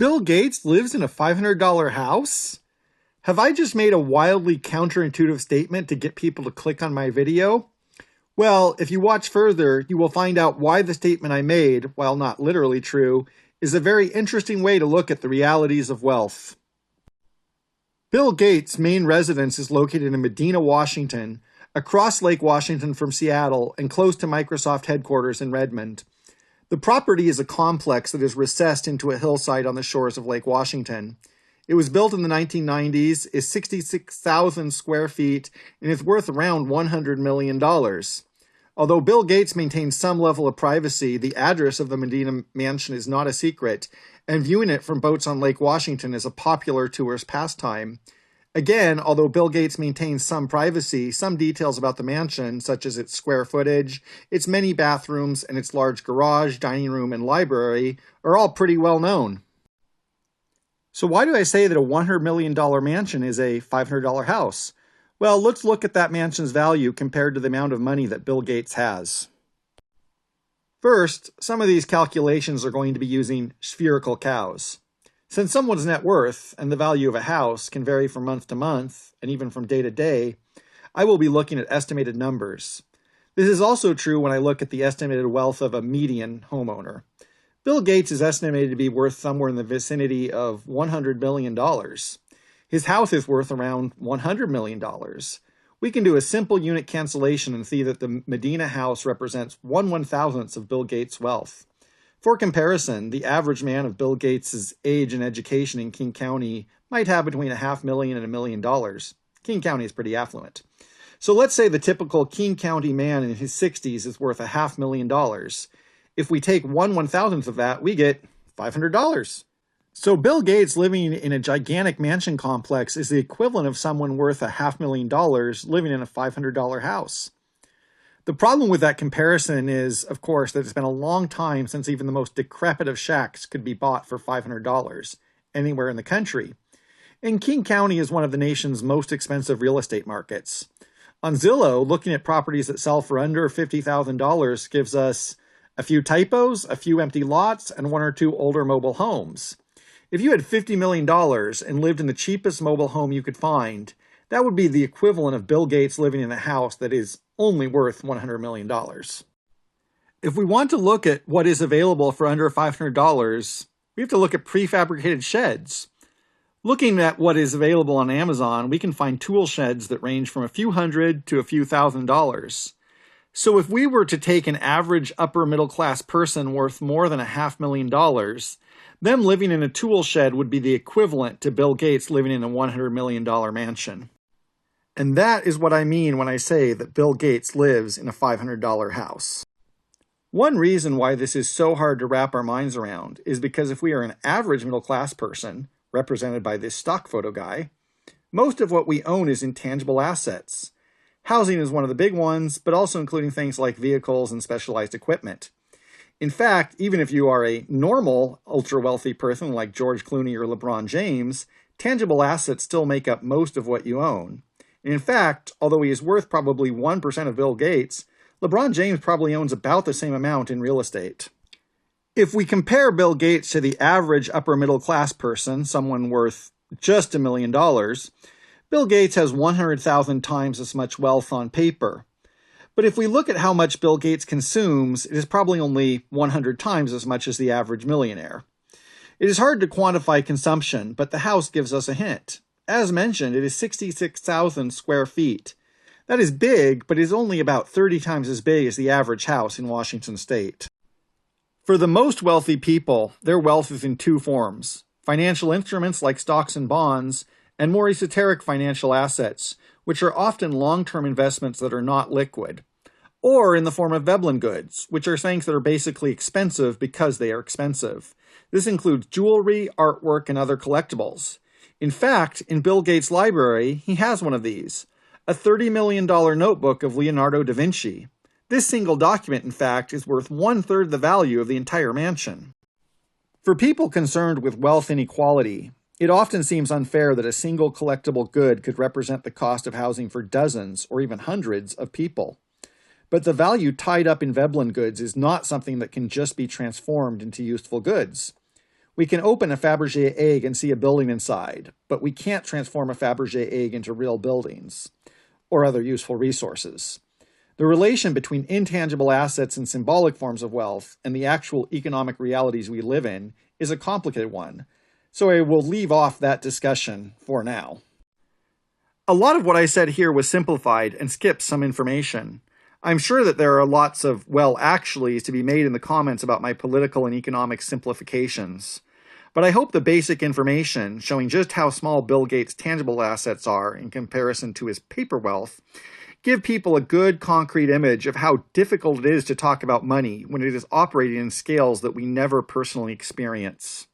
Bill Gates lives in a $500 house? Have I just made a wildly counterintuitive statement to get people to click on my video? Well, if you watch further, you will find out why the statement I made, while not literally true, is a very interesting way to look at the realities of wealth. Bill Gates' main residence is located in Medina, Washington, across Lake Washington from Seattle and close to Microsoft headquarters in Redmond. The property is a complex that is recessed into a hillside on the shores of Lake Washington. It was built in the 1990s, is 66,000 square feet, and is worth around $100 million. Although Bill Gates maintains some level of privacy, the address of the Medina mansion is not a secret, and viewing it from boats on Lake Washington is a popular tourist pastime. Again, although Bill Gates maintains some privacy, some details about the mansion, such as its square footage, its many bathrooms, and its large garage, dining room, and library, are all pretty well known. So why do I say that a $100 million mansion is a $500 house? Well, let's look at that mansion's value compared to the amount of money that Bill Gates has. First, some of these calculations are going to be using spherical cows. Since someone's net worth and the value of a house can vary from month to month, and even from day to day, I will be looking at estimated numbers. This is also true when I look at the estimated wealth of a median homeowner. Bill Gates is estimated to be worth somewhere in the vicinity of $100 million. His house is worth around $100 million. We can do a simple unit cancellation and see that the Medina house represents 1/1000th of Bill Gates' wealth. For comparison, the average man of Bill Gates' age and education in King County might have between $500,000 and $1 million. King County is pretty affluent. So let's say the typical King County man in his 60s is worth $500,000. If we take 1/1000th of that, we get $500. So Bill Gates living in a gigantic mansion complex is the equivalent of someone worth $500,000 living in a $500 house. The problem with that comparison is, of course, that it's been a long time since even the most decrepit of shacks could be bought for $500 anywhere in the country. And King County is one of the nation's most expensive real estate markets. On Zillow, looking at properties that sell for under $50,000 gives us a few typos, a few empty lots, and one or two older mobile homes. If you had $50 million and lived in the cheapest mobile home you could find, that would be the equivalent of Bill Gates living in a house that is only worth $100 million. If we want to look at what is available for under $500, we have to look at prefabricated sheds. Looking at what is available on Amazon, we can find tool sheds that range from a few hundred to a few $1,000s. So if we were to take an average upper middle class person worth more than $500,000, them living in a tool shed would be the equivalent to Bill Gates living in a $100 million mansion. And that is what I mean when I say that Bill Gates lives in a $500 house. One reason why this is so hard to wrap our minds around is because if we are an average middle class person, represented by this stock photo guy, most of what we own is intangible assets. Housing is one of the big ones, but also including things like vehicles and specialized equipment. In fact, even if you are a normal ultra-wealthy person like George Clooney or LeBron James, tangible assets still make up most of what you own. And in fact, although he is worth probably 1% of Bill Gates, LeBron James probably owns about the same amount in real estate. If we compare Bill Gates to the average upper middle class person, someone worth just $1 million, Bill Gates has 100,000 times as much wealth on paper. But if we look at how much Bill Gates consumes, it is probably only 100 times as much as the average millionaire. It is hard to quantify consumption, but the house gives us a hint. As mentioned, it is 66,000 square feet. That is big, but is only about 30 times as big as the average house in Washington state. For the most wealthy people, their wealth is in two forms: financial instruments like stocks and bonds, and more esoteric financial assets, which are often long-term investments that are not liquid, or in the form of Veblen goods, which are things that are basically expensive because they are expensive. This includes jewelry, artwork, and other collectibles. In fact, in Bill Gates' library, he has one of these, a $30 million notebook of Leonardo da Vinci. This single document, in fact, is worth 1/3 the value of the entire mansion. For people concerned with wealth inequality, it often seems unfair that a single collectible good could represent the cost of housing for dozens or even hundreds of people. But the value tied up in Veblen goods is not something that can just be transformed into useful goods. We can open a Fabergé egg and see a building inside, but we can't transform a Fabergé egg into real buildings or other useful resources. The relation between intangible assets and symbolic forms of wealth and the actual economic realities we live in is a complicated one, so I will leave off that discussion for now. A lot of what I said here was simplified and skipped some information. I'm sure that there are lots of well actuallys to be made in the comments about my political and economic simplifications. But I hope the basic information showing just how small Bill Gates' tangible assets are in comparison to his paper wealth give people a good concrete image of how difficult it is to talk about money when it is operating in scales that we never personally experience.